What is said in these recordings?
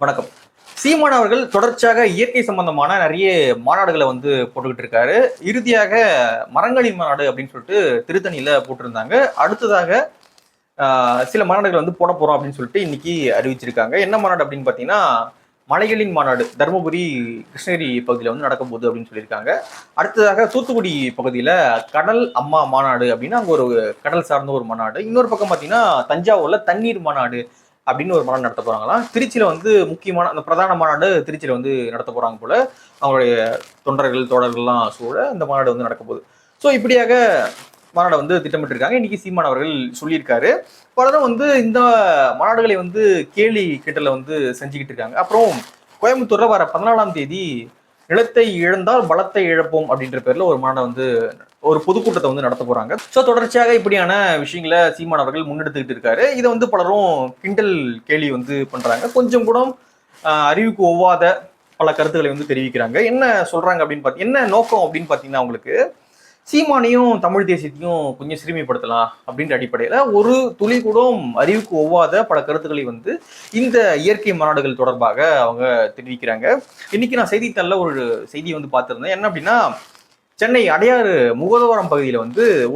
வணக்கம். சீமான் அவர்கள் தொடர்ச்சியாக இயற்கை சம்பந்தமான நிறைய மாநாடுகளை போட்டுக்கிட்டு இருக்காரு. இறுதியாக மரங்களின் மாநாடு அப்படின்னு சொல்லிட்டு திருத்தணியில போட்டிருந்தாங்க. அடுத்ததாக சில மாநாடுகள் போட போறோம் அப்படின்னு சொல்லிட்டு இன்னைக்கு அறிவிச்சிருக்காங்க. என்ன மாநாடு அப்படின்னு பார்த்தீங்கன்னா, மலைகளின் மாநாடு தருமபுரி கிருஷ்ணகிரி பகுதியில் நடக்க போகுது அப்படின்னு சொல்லியிருக்காங்க. அடுத்ததாக தூத்துக்குடி பகுதியில கடல் அம்மா மாநாடு அப்படின்னா அங்க ஒரு கடல் சார்ந்த ஒரு மாநாடு. இன்னொரு பக்கம் பார்த்தீங்கன்னா தஞ்சாவூர்ல தண்ணீர் மாநாடு அப்படின்னு ஒரு மாநாடு நடத்த போறாங்களாம். திருச்சியில முக்கியமான அந்த பிரதான மாநாடு திருச்சியில நடத்த போறாங்க போல. அவங்களுடைய தொண்டர்கள் தோழர்கள்லாம் சூழ இந்த மாநாடு நடக்க போகுது. ஸோ இப்படியாக மாநாடு திட்டமிட்டு இருக்காங்க. இன்னைக்கு சீமான் அவர்கள் சொல்லியிருக்காரு. பலரும் இந்த மாநாடுகளை கேலி கிட்டல செஞ்சுக்கிட்டு இருக்காங்க. அப்புறம் கோயம்புத்தூர்ல வர 14ஆம் தேதி நிலத்தை இழந்தால் பலத்தை இழப்போம் அப்படின்ற பேர்ல ஒரு மாநாடு ஒரு பொதுக்கூட்டத்தை நடத்த போறாங்க. ஸோ தொடர்ச்சியாக இப்படியான விஷயங்களை சீமான் அவர்கள் முன்னெடுத்துக்கிட்டு இருக்காரு. இதை பலரும் கிண்டல் கேலி பண்றாங்க. கொஞ்சம் கூட அறிவுக்கு ஒவ்வாத பல கருத்துக்களை தெரிவிக்கிறாங்க. என்ன சொல்றாங்க அப்படின்னு என்ன நோக்கம் அப்படின்னு பாத்தீங்கன்னா, அவங்களுக்கு சீமானையும் தமிழ் தேசியத்தையும் கொஞ்சம் சிறுமிப்படுத்தலாம் அப்படின்ற அடிப்படையில ஒரு துளி கூட அறிவுக்கு ஒவ்வாத பல கருத்துக்களை இந்த இயற்கை மாநாடுகள் தொடர்பாக அவங்க தெரிவிக்கிறாங்க. இன்னைக்கு நான் செய்தித்தாளில் ஒரு செய்தியை பார்த்திருந்தேன். என்ன அப்படின்னா, சென்னை அடையாறு முகதவரம் பகுதியில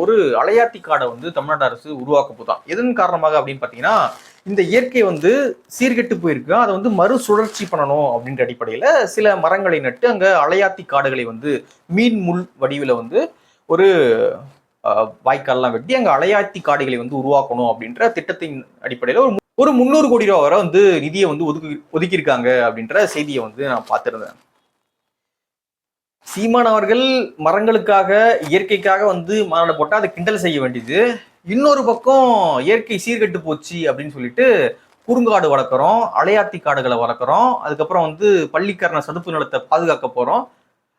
ஒரு அலையாத்தி காடை தமிழ்நாடு அரசு உருவாக்க போதான். எதன் காரணமாக அப்படின்னு பாத்தீங்கன்னா, இந்த இயற்கை சீர்கெட்டு போயிருக்கு. அதை மறுசுழற்சி பண்ணணும் அப்படின்ற அடிப்படையில சில மரங்களை நட்டு அங்க அலையாத்தி காடுகளை மீன் முள் வடிவில ஒரு வாய்க்கால்லாம் வெட்டி அங்க அலையாத்தி காடுகளை உருவாக்கணும் அப்படின்ற திட்டத்தின் அடிப்படையில ஒரு 300 கோடி ரூபாய் வரை நிதியை ஒதுக்கியிருக்காங்க அப்படின்ற செய்தியை நான் பார்த்திருந்தேன். சீமான் அவர்கள் மரங்களுக்காக இயற்கைக்காக மாநாடு போட்டா அதை கிண்டல் செய்ய வேண்டியது. இன்னொரு பக்கம் இயற்கை சீர்கெட்டு போச்சு அப்படின்னு சொல்லிட்டு குறுங்காடு வளர்க்குறோம், அலையாத்தி காடுகளை வளர்க்குறோம், அதுக்கப்புறம் பள்ளிக்கரண சதுப்பு நிலத்தை பாதுகாக்க போறோம்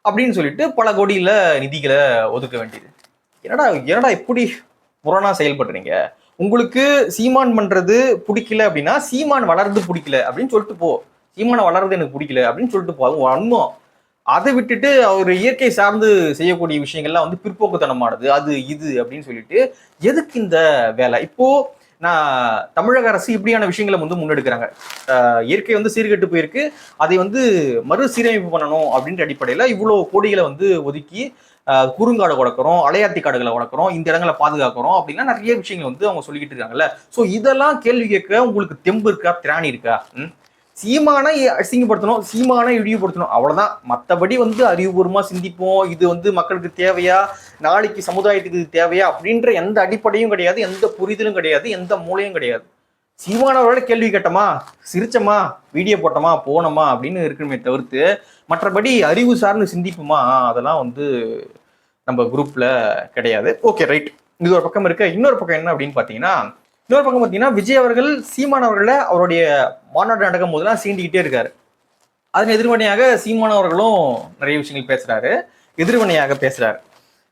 அப்படின்னு சொல்லிட்டு பல கோடியில நிதிகளை ஒதுக்க வேண்டியது. என்னடா எப்படி முரணா செயல்படுறீங்க? உங்களுக்கு சீமான் பண்றது பிடிக்கல அப்படின்னா சீமான் வளர்றது பிடிக்கல அப்படின்னு சொல்லிட்டு போ. சீமானை வளர்றது எனக்கு பிடிக்கல அப்படின்னு சொல்லிட்டு போ. அது அன்மம். அதை விட்டுட்டு அவர் இயற்கை சார்ந்து செய்யக்கூடிய விஷயங்கள்லாம் பிற்போக்குத்தனமானது அது இது அப்படின்னு சொல்லிட்டு எதுக்கு இந்த வேலை? இப்போ நான் தமிழக அரசு இப்படியான விஷயங்களை முன்னெடுக்கிறாங்க. இயற்கை சீர்கெட்டு போயிருக்கு, அதை மறுசீரமைப்பு பண்ணணும் அப்படின்ற அடிப்படையில இவ்வளவு கோடிகளை ஒதுக்கி குறுங்காடு வளர்க்குறோம், அலையாத்தி காடுகளை வளர்க்குறோம், இந்த இடங்களை பாதுகாக்கிறோம் அப்படின்னா நிறைய விஷயங்கள் அவங்க சொல்லிக்கிட்டு இருக்காங்கல்ல. ஸோ இதெல்லாம் கேள்வி கேட்க உங்களுக்கு தெம்பு இருக்கா, திராணி இருக்கா? சீமானை அசிங்கப்படுத்தணும், சீமானை இழிவுபடுத்தணும், அவ்வளவுதான். மற்றபடி அறிவுபூர்வமா சிந்திப்போம், இது மக்களுக்கு தேவையா, நாளைக்கு சமுதாயத்துக்கு தேவையா அப்படின்ற எந்த அடிப்படையும் கிடையாது, எந்த புரிதலும் கிடையாது, எந்த மூளையும் கிடையாது. சீமானவரோட கேள்வி கேட்டோமா, சிரிச்சமா, வீடியோ போட்டோமா, போனோமா அப்படின்னு இருக்கணுமே தவிர்த்து மற்றபடி அறிவு சார்ந்து சிந்திப்புமா அதெல்லாம் நம்ம குரூப்ல கிடையாது. Okay, right. இது ஒரு பக்கம் இருக்க. இன்னொரு பக்கம் என்ன அப்படின்னு பாத்தீங்கன்னா, விஜய் அவர்கள் சீமான் அவர்களை அவருடைய மாநாடு நடக்கும் போதெல்லாம் சீண்டிக்கிட்டே இருக்காரு. அதன் எதிர்வினையாக சீமான் அவர்களும் நிறைய விஷயங்கள் பேசுறாரு, எதிர்வினையாக பேசுறாரு.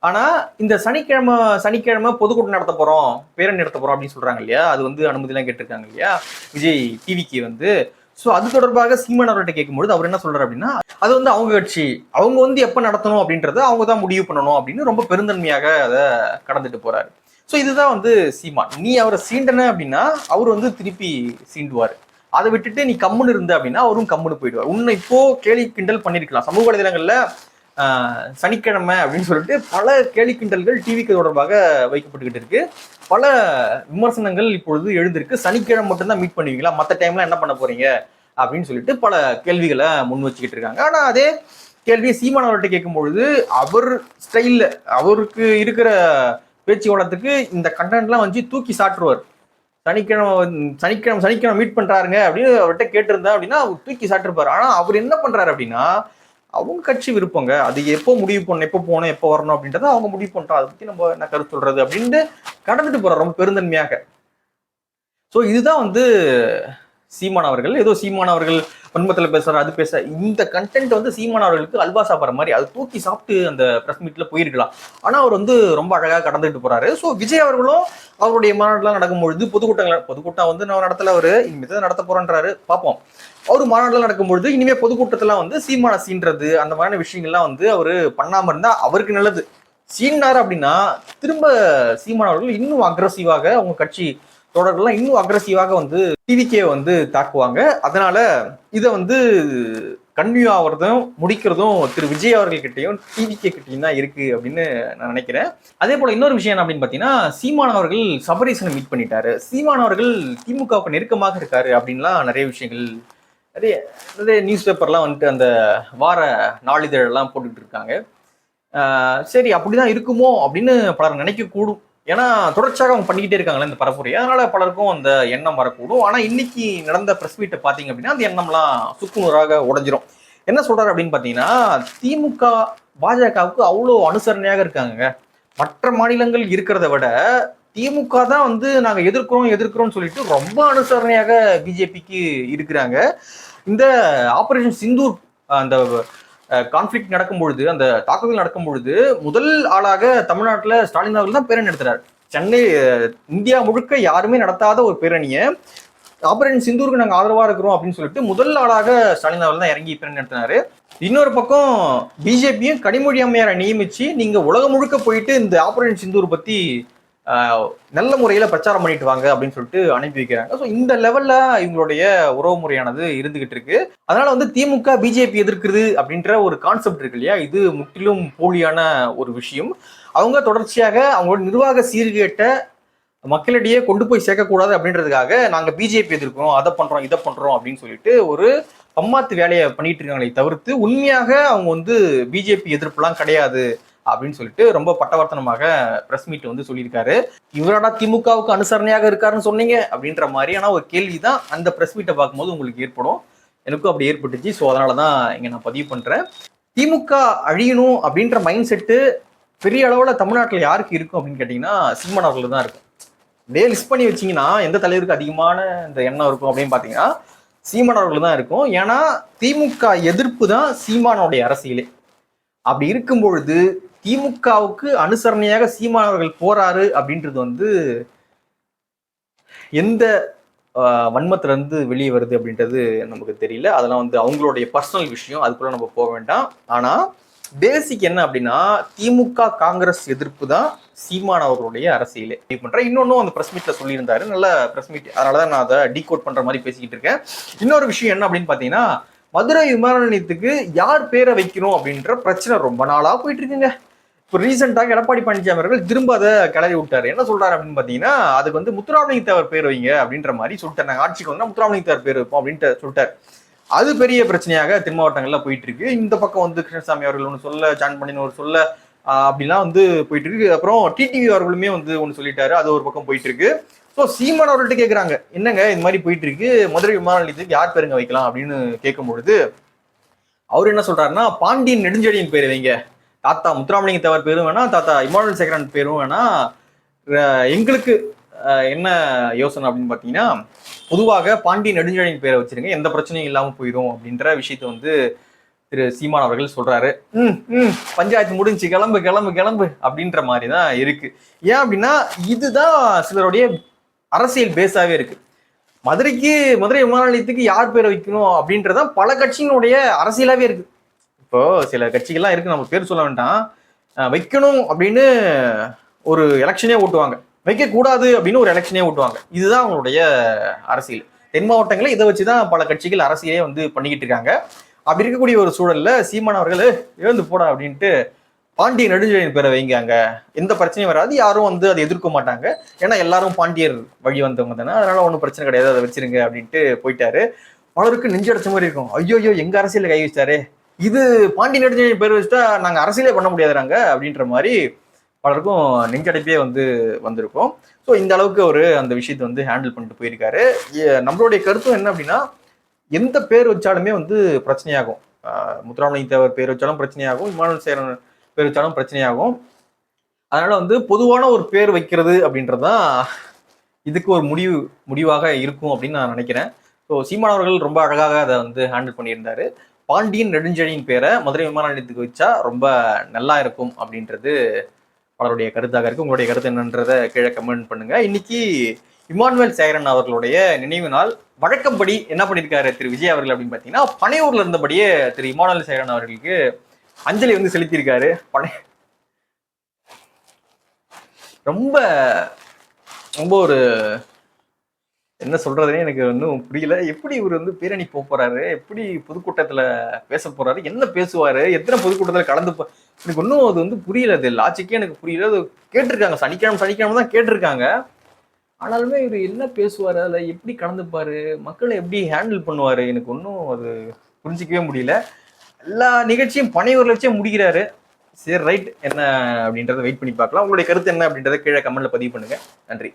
ஆனா இந்த சனிக்கிழமை பொதுக்கூட்டம் நடத்த போறோம், பேரணி நடத்த போறோம் அப்படின்னு சொல்றாங்க இல்லையா, அது அனுமதி எல்லாம் கேட்டிருக்காங்க இல்லையா விஜய் டிவிக்கு. ஸோ அது தொடர்பாக சீமான் அவர்கிட்ட கேட்கும்போது அவர் என்ன சொல்றாரு அப்படின்னா, அது அவங்க கட்சி, அவங்க எப்ப நடத்தணும் அப்படின்றத அவங்க தான் முடிவு பண்ணணும் அப்படின்னு ரொம்ப பெருந்தன்மையாக அதை கடந்துட்டு போறாரு. ஸோ இதுதான் சீமான். நீ அவரை சீண்டன அப்படின்னா அவர் திருப்பி சீண்டுவார். அதை விட்டுட்டு நீ கம்முன்னு இருந்த அப்படின்னா அவரும் கம்முன்னு போயிடுவார். உன்னை இப்போ கேலி கிண்டல் பண்ணிருக்கலாம் சமூக வலைதளங்கள்ல. சனிக்கிழமை அப்படின்னு சொல்லிட்டு பல கேலி கிண்டல்கள் டிவிக்கு தொடர்பாக வைக்கப்பட்டுக்கிட்டு இருக்கு. பல விமர்சனங்கள் இப்பொழுது எழுந்திருக்கு. சனிக்கிழமை மட்டும்தான் மீட் பண்ணுவீங்களா, மற்ற டைம்லாம் என்ன பண்ண போறீங்க அப்படின்னு சொல்லிட்டு பல கேள்விகளை முன் வச்சுக்கிட்டு இருக்காங்க. ஆனா அதே கேள்வியை சீமான் அவர்கிட்ட கேட்கும் பொழுது அவர் ஸ்டைல்ல அவருக்கு இருக்கிற பேச்சு வளத்துக்கு இந்த கண்டென்ட்லாம் தூக்கி சாட்டுருவார். சனிக்கிழமை மீட் பண்றாருங்க அப்படின்னு அவர்கிட்ட கேட்டிருந்தா அப்படின்னா அவர் தூக்கி சாட்டிருப்பாரு. ஆனா அவர் என்ன பண்றாரு அப்படின்னா, அவங்க கட்சி விருப்பங்க, அது எப்போ முடிவு பண்ணணும், எப்போ போகணும், எப்போ வரணும் அப்படின்றத அவங்க முடிவு பண்றோம், அதை பத்தி நம்ம என்ன கருத்து சொல்றது அப்படின்ட்டு கடந்துட்டு போறாரு ரொம்ப பெருந்தன்மையாக. ஸோ இதுதான் சீமான் அவர்கள். ஏதோ சீமான் அவர்கள் பண்பத்தில் பேசுறாரு, அது பேச இந்த கண்டென்ட் சீமான் அவர்களுக்கு அல்வா சாப்பிட்ற மாதிரி அதை தூக்கி சாப்பிட்டு அந்த பிரஸ் மீட்ல போயிருக்கலாம். ஆனா அவர் ரொம்ப அழகாக கடந்துட்டு போறாரு. ஸோ விஜய் அவர்களும் அவருடைய மாநாடுலாம் நடக்கும்பொழுது பொதுக்கூட்டம் நான் நடத்தல, அவரு இனிமேல் நடத்த போறேன்றாரு, பார்ப்போம். அவரு மாநாடுலாம் நடக்கும்பொழுது இனிமே பொதுக்கூட்டத்தெல்லாம் சீமான சீன்றது அந்த மாதிரியான விஷயங்கள்லாம் அவரு பண்ணாம இருந்தா அவருக்கு நல்லது. சீனார் அப்படின்னா திரும்ப சீமான் அவர்கள் இன்னும் அக்ரஸிவாக அவங்க கட்சி தோழர்கள்லாம் இன்னும் அக்ரஸிவாக வந்து டிவிகே வந்து தாக்குவாங்க. அதனால இதை வந்து கன்டினியூ ஆகிறதும் முடிக்கிறதும் திரு விஜய் அவர்கள் கிட்டையும் டிவிகே கிட்டையும் தான் இருக்கு அப்படின்னு நான் நினைக்கிறேன். அதே போல இன்னொரு விஷயம் என்ன அப்படின்னு பாத்தீங்கன்னா, சீமான் அவர்கள் சபரீசனை மீட் பண்ணிட்டாரு. சீமான் அவர்கள் திமுகவுக்கு நெருக்கமாக இருக்காரு அப்படின்லாம் நிறைய விஷயங்கள் நிறைய நிறைய நியூஸ் பேப்பர்லாம் வந்துட்டு அந்த வார நாளிதழெல்லாம் போட்டுக்கிட்டு இருக்காங்க. சரி அப்படிதான் இருக்குமோ அப்படின்னு பலர் நினைக்க கூடும். ஏன்னா தொடர்ச்சியாக அவங்க பண்ணிக்கிட்டே இருக்காங்களே இந்த பரப்புரையை, அதனால பலருக்கும் அந்த எண்ணம் வரக்கூடும். ஆனா இன்னைக்கு நடந்த பிரஸ் மீட்டை பாத்தீங்க அப்படின்னா அந்த எண்ணம்லாம் சுக்குநூறாக உடைஞ்சிரும். என்ன சொல்றாரு அப்படின்னு பாத்தீங்கன்னா, திமுக பாஜகவுக்கு அவ்வளோ அனுசரணையாக இருக்காங்க. மற்ற மாநிலங்கள் இருக்கிறத விட திமுக தான் வந்து நாங்க எதிர்க்கிறோம்னு சொல்லிட்டு ரொம்ப அனுசரணையாக பிஜேபிக்கு இருக்கிறாங்க. இந்த ஆபரேஷன் சிந்தூர் அந்த கான்ஃபிளிக்ட் நடக்கும் பொழுது, அந்த தாக்குதல் நடக்கும் பொழுது முதல் ஆளாக தமிழ்நாட்டில் ஸ்டாலின் அவர்கள் தான் பேரணி நடத்துறாரு. சென்னை இந்தியா முழுக்க யாருமே நடத்தாத ஒரு பேரணியை ஆபரேஷன் சிந்தூருக்கு நாங்கள் ஆதரவா இருக்கிறோம் அப்படின்னு சொல்லிட்டு முதல் ஆளாக ஸ்டாலின் அவர்கள் தான் இறங்கி பேரணி நடத்தினாரு. இன்னொரு பக்கம் பிஜேபியும் கனிமொழி அம்மையாரை நியமிச்சு நீங்க உலகம் முழுக்க போயிட்டு இந்த ஆபரேஷன் சிந்தூர் பத்தி நல்ல முறையில பிரச்சாரம் பண்ணிட்டு வாங்க அப்படின்னு சொல்லிட்டு அனுப்பி வைக்கிறாங்க. ஸோ இந்த லெவல்ல இவங்களுடைய உறவு முறையானது இருந்துகிட்டு இருக்கு. அதனால வந்து திமுக பிஜேபி எதிர்க்கிறது அப்படின்ற ஒரு கான்செப்ட் இருக்கு இல்லையா, இது முற்றிலும் போலியான ஒரு விஷயம். அவங்க தொடர்ச்சியாக அவங்களோட நிர்வாக சீர்கேட்ட மக்களிடையே கொண்டு போய் சேர்க்கக்கூடாது அப்படின்றதுக்காக நாங்க பிஜேபி எதிர்க்கிறோம், அதை பண்றோம் இதை பண்றோம் அப்படின்னு சொல்லிட்டு ஒரு பம்மாத்து வேலையை பண்ணிட்டு இருக்காங்களே தவிர்த்து உண்மையாக அவங்க வந்து பிஜேபி எதிர்ப்புலாம் கிடையாது அப்படின்னு சொல்லிட்டு ரொம்ப பட்டவர்த்தனமாக பிரஸ் மீட் வந்து சொல்லியிருக்காரு. இவராடா திமுகவுக்கு அனுசரணையாக இருக்காருன்னு சொன்னீங்க அப்படின்ற மாதிரியான ஒரு கேள்விதான் அந்த பிரஸ் மீட்டை பார்க்கும்போது உங்களுக்கு ஏற்படும். எனக்கும் அப்படி ஏற்பட்டுச்சு. ஸோ அதனாலதான் இங்க நான் பதிவு பண்றேன். திமுக அழியணும் அப்படின்ற மைண்ட் செட்டு பெரிய அளவுல தமிழ்நாட்டில் யாருக்கு இருக்கும் அப்படின்னு கேட்டீங்கன்னா சீமான் அவர்களுக்கு தான் இருக்கும். அப்படியே லிஸ்ட் பண்ணி வச்சிங்கன்னா எந்த தலைவருக்கு அதிகமான இந்த எண்ணம் இருக்கும் அப்படின்னு பார்த்தீங்கன்னா சீமான் அவர்களுக்கு தான் இருக்கும். ஏன்னா திமுக எதிர்ப்பு தான் சீமானோடைய அரசியலே. அப்படி இருக்கும் பொழுது திமுகவுக்கு அனுசரணையாக சீமான் அவர்கள் போறாரு அப்படின்றது வந்து எந்த வன்மத்துல இருந்து வெளியே வருது அப்படின்றது நமக்கு தெரியல. அதெல்லாம் வந்து அவங்களுடைய பர்சனல் விஷயம், அதுக்குள்ள நம்ம போக வேண்டாம். ஆனா பேசிக் என்ன அப்படின்னா திமுக காங்கிரஸ் எதிர்ப்பு தான் சீமான் அவர்களுடைய அரசியலே பண்றேன். இன்னொன்னும் அந்த பிரஸ் மீட்ல சொல்லியிருந்தாரு, நல்ல பிரஸ் மீட், அதனாலதான் நான் அதை டீகோட் பண்ற மாதிரி பேசிக்கிட்டு இருக்கேன். இன்னொரு விஷயம் என்ன அப்படின்னு பாத்தீங்கன்னா, மதுரை விமான நிலையத்துக்கு யார் பேரை வைக்கணும் அப்படின்ற பிரச்சனை ரொம்ப நாளா போயிட்டு இருக்குங்க. இப்போ ரீசெண்டாக எடப்பாடி பழனிசாமி அவர்கள் திரும்ப அதை கிளறி விட்டாரு. என்ன சொல்றாரு அப்படின்னு பாத்தீங்கன்னா, அதுக்கு வந்து முத்துராமலிங்க தேவர் பேர் வைங்க அப்படின்ற மாதிரி சொல்லிட்டாரு. நாங்கள் ஆட்சிக்கு வந்தா முத்துராமலிங்க தேவர் பேர் வைப்போம் அப்படின்ட்டு சொல்லிட்டாரு. அது பெரிய பிரச்சனையாக தென் மாவட்டங்கள்ல போயிட்டு இருக்கு. இந்த பக்கம் வந்து கிருஷ்ணசாமி அவர்கள் ஒன்று சொல்ல, ஜான் பண்ணின்னு ஒரு சொல்ல, அப்படிலாம் வந்து போயிட்டு இருக்கு. அப்புறம் டிடிவி அவர்களுமே வந்து ஒன்று சொல்லிட்டாரு, அது ஒரு பக்கம் போயிட்டு இருக்கு. ஸோ சீமான் அவர்கள்ட்ட கேட்குறாங்க, என்னங்க இந்த மாதிரி போயிட்டு இருக்கு, மதுரை விமான நிலையத்துக்கு யார் பேருங்க வைக்கலாம் அப்படின்னு கேட்கும் பொழுது அவர் என்ன சொல்றாருன்னா, பாண்டியன் நெடுஞ்செழியன் பேர் வைங்க, தாத்தா முத்துராமலிங்க தேவர் பேரும் வேணா, தாத்தா இமானுவேல் சேகரன் பேரும் வேணா. எங்களுக்கு என்ன யோசனை அப்படின்னு பார்த்தீங்கன்னா, பொதுவாக பாண்டியன் நெடுஞ்செழியன் பேரை வச்சிருங்க, எந்த பிரச்சனையும் இல்லாமல் போயிடும் அப்படின்ற விஷயத்த வந்து திரு சீமான் அவர்கள் சொல்றாரு. பஞ்சாயத்து முடிஞ்சு கிளம்பு கிளம்பு கிளம்பு அப்படின்ற மாதிரி தான் இருக்கு. ஏன் அப்படின்னா இதுதான் சிலருடைய அரசியல் பேஸாவே இருக்கு. மதுரை விமான நிலையத்துக்கு யார் பேரை வைக்கணும் அப்படின்றதான் பல கட்சியினுடைய அரசியலாவே இருக்கு. இப்போ சில கட்சிகள்லாம் இருக்கு, நம்ம பேர் சொல்ல வேண்டாம், வைக்கணும் அப்படின்னு ஒரு எலெக்ஷனே ஓட்டுவாங்க, வைக்க கூடாது அப்படின்னு ஒரு எலெக்ஷனே ஓட்டுவாங்க. இதுதான் அவங்களுடைய அரசியல். தென் மாவட்டங்களில் இதை வச்சுதான் பல கட்சிகள் அரசியலே வந்து பண்ணிக்கிட்டு இருக்காங்க. அப்படி இருக்கக்கூடிய ஒரு சூழல்ல சீமான் அவர்கள் எழுந்து போடா அப்படின்ட்டு பாண்டிய நெடுஞ்செழியன் பேரை வைங்க, அங்க எந்த பிரச்சனையும் வராது, யாரும் வந்து அதை எதிர்க்க மாட்டாங்க, ஏன்னா எல்லாரும் பாண்டியர் வழி வந்தவங்க தானே, அதனால ஒன்றும் பிரச்சனை கிடையாது, அதை வச்சிருங்க அப்படின்ட்டு போயிட்டாரு. பலருக்கு நெஞ்சடைச்ச மாதிரி இருக்கும், ஐயோ எங்க அரசியல கை வச்சாரு, இது பாண்டிய நெடுஞ்செழியன் பேர் வச்சுட்டா நாங்க அரசியலே பண்ண முடியாதுறாங்க அப்படின்ற மாதிரி பலருக்கும் நெஞ்சடைப்பே வந்து வந்திருக்கும். ஸோ இந்த அளவுக்கு ஒரு அந்த விஷயத்தை வந்து ஹேண்டில் பண்ணிட்டு போயிருக்காரு. நம்மளுடைய கருத்தும் என்ன அப்படின்னா, எந்த பேர் வச்சாலுமே வந்து பிரச்சனையாகும். முத்துராமலிங்க தேவர் பேர் வச்சாலும் பிரச்சனையாகும், இமானுவேல் சேகரன் பேர் வச்சாலும் பிரச்சனையாகும். அதனால வந்து பொதுவான ஒரு பேர் வைக்கிறது அப்படின்றதுதான் இதுக்கு ஒரு முடிவாக இருக்கும் அப்படின்னு நான் நினைக்கிறேன். ஸோ சீமான் அவர்கள் ரொம்ப அழகாக அதை வந்து ஹேண்டில் பண்ணியிருந்தாரு. பாண்டியன் நெடுஞ்செழியன் பேரை மதுரை விமான நிலையத்துக்கு வச்சா ரொம்ப நல்லா இருக்கும் அப்படின்றது பலருடைய கருத்தாக இருக்கு. உங்களுடைய கருத்து என்னன்றதை கீழே கமெண்ட் பண்ணுங்க. இன்னைக்கு இமானுவேல் சேகரன் அவர்களுடைய நினைவு நாள். வழக்கப்படி என்ன பண்ணியிருக்காரு திரு விஜய் அவர்கள் அப்படின்னு பார்த்தீங்கன்னா, பனையூர்ல இருந்தபடியே திரு இமானுவேல் சேகரன் அவர்களுக்கு அஞ்சலி வந்து செலுத்தியிருக்காரு. ரொம்ப ரொம்ப ஒரு என்ன சொல்றதுனே எனக்கு இன்னும் புரியல. எப்படி இவர் வந்து பேரணி போறாரு, எப்படி பொதுக்கூட்டத்துல பேச போறாரு, என்ன பேசுவாரு, எத்தனை பொதுக்கூட்டத்துல எனக்கு இன்னும் அது வந்து புரியல. அது லாஜிக்கே எனக்கு புரியல. அது கேட்டிருக்காங்க, சனிக்கிழமை சனிக்கிழமை தான் கேட்டிருக்காங்க. ஆனாலுமே இவர் என்ன பேசுவாரு, அதுல எப்படி கலந்துப்பாரு, மக்களை எப்படி ஹேண்டில் பண்ணுவாரு, எனக்கு ஒன்றும் அது புரிஞ்சிக்கவே முடியல. எல்லா நிகழ்ச்சியும் பனையூர்ல வச்சே முடிக்கிறாரு. சரி ரைட், என்ன அப்படின்றத வெயிட் பண்ணி பார்க்கலாம். உங்களுடைய கருத்து என்ன அப்படின்றத கீழே கமெண்ட்ல பதிவு பண்ணுங்க. நன்றி.